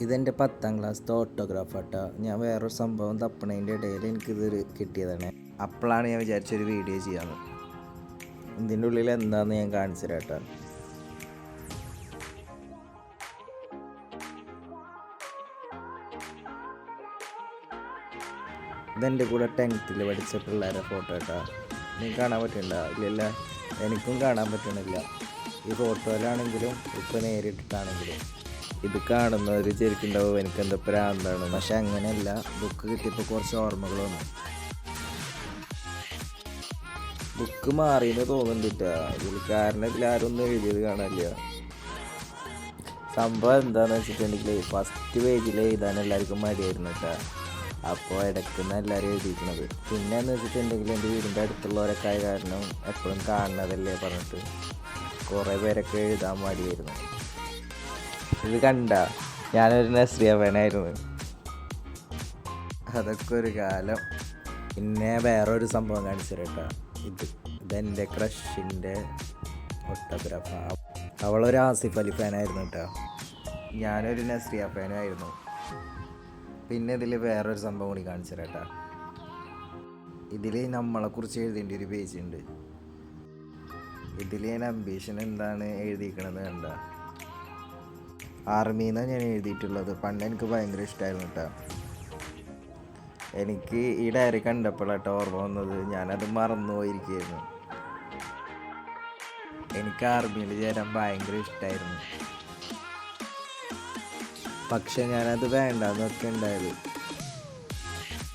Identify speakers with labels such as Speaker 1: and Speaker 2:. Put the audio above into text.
Speaker 1: ഇതെൻ്റെ 10ാം ക്ലാസ്സിലത്തെ ഓട്ടോഗ്രാഫ് ആട്ടോ. ഞാൻ വേറൊരു സംഭവം തപ്പണതിൻ്റെ ഇടയിൽ എനിക്കിത് കിട്ടിയതാണ്. അപ്പോഴാണ് ഞാൻ വിചാരിച്ചൊരു വീഡിയോ ചെയ്യാമെന്ന്. ഇതിൻ്റെ ഉള്ളിൽ എന്താണെന്ന് ഞാൻ കാണിച്ചു തരാം കേട്ടോ. ഇതെൻ്റെ കൂടെ 10th പഠിച്ച പിള്ളേരെ ഫോട്ടോ കേട്ടോ. നിങ്ങൾക്ക് കാണാൻ പറ്റണില്ല? ഇല്ലല്ല, എനിക്കും കാണാൻ പറ്റണില്ല. ഈ ഫോട്ടോയിലാണെങ്കിലും ഇപ്പോൾ നേരിട്ടിട്ടാണെങ്കിലും ഇത് കാണുന്നവർ ശരിക്കുണ്ടാവും എനിക്കെന്താ പ്രാന്താണ്. പക്ഷെ അങ്ങനെയല്ല, ബുക്ക് കിട്ടിയപ്പോൾ കുറച്ച് ഓർമ്മകൾ വന്നു. ബുക്ക് മാറിയെന്ന് തോന്നുന്നുണ്ടിട്ടാ. ഇതിൽ കാരണം ഇതിലാരും ഒന്നും എഴുതിയത് കാണാനില്ല. സംഭവം എന്താണെന്ന് വെച്ചിട്ടുണ്ടെങ്കിൽ ഫസ്റ്റ് പേജിൽ എഴുതാൻ എല്ലാവർക്കും മടിയായിരുന്നു കേട്ടോ. അപ്പോൾ ഇടയ്ക്കുന്ന എല്ലാവരും എഴുതിയിരിക്കുന്നത്. പിന്നെ എന്ന് വെച്ചിട്ടുണ്ടെങ്കിൽ എൻ്റെ വീടിൻ്റെ അടുത്തുള്ളവരൊക്കെ ആയ കാരണം എപ്പോഴും കാണുന്നതല്ലേ പറഞ്ഞിട്ട് കുറേ പേരൊക്കെ എഴുതാൻ മടിയായിരുന്നു. ഇത് കണ്ട, ഞാനൊരു നസ്രിയ ഫാനായിരുന്നു. അതൊക്കെ ഒരു കാലം. പിന്നെ വേറൊരു സംഭവം കാണിച്ചു കേട്ടോ. ഇതെൻ്റെ ക്രഷിൻ്റെ ഓട്ടോഗ്രാഫാണ്. അവളൊരു ആസിഫ് അലി ഫാനായിരുന്നു കേട്ടോ. ഞാനൊരു നസ്രിയ ഫാനായിരുന്നു. പിന്നെ ഇതിൽ വേറൊരു സംഭവം കൂടി കാണിച്ചു കേട്ടോ. ഇതിൽ നമ്മളെക്കുറിച്ച് എഴുതേണ്ട ഒരു പേജ് ഉണ്ട്. ഇതിൽ ഞാൻ അംബീഷൻ എന്താണ് എഴുതിയിരിക്കണത് കണ്ട. ആർമിന്നാണ് ഞാൻ എഴുതിയിട്ടുള്ളത്. പണ്ട് എനിക്ക് ഭയങ്കര ഇഷ്ടമായിരുന്നു കേട്ടോ. എനിക്ക് ഈ ഡയറി കണ്ടപ്പോഴാട്ടോ ഓർമ്മ വന്നത്. ഞാനത് മറന്നു പോയിരിക്കുകയായിരുന്നു. എനിക്ക് ആർമിയിൽ ചേരാൻ ഭയങ്കര ഇഷ്ടമായിരുന്നു. പക്ഷെ ഞാനത് വേണ്ടെന്നൊക്കെ ഉണ്ടായത്.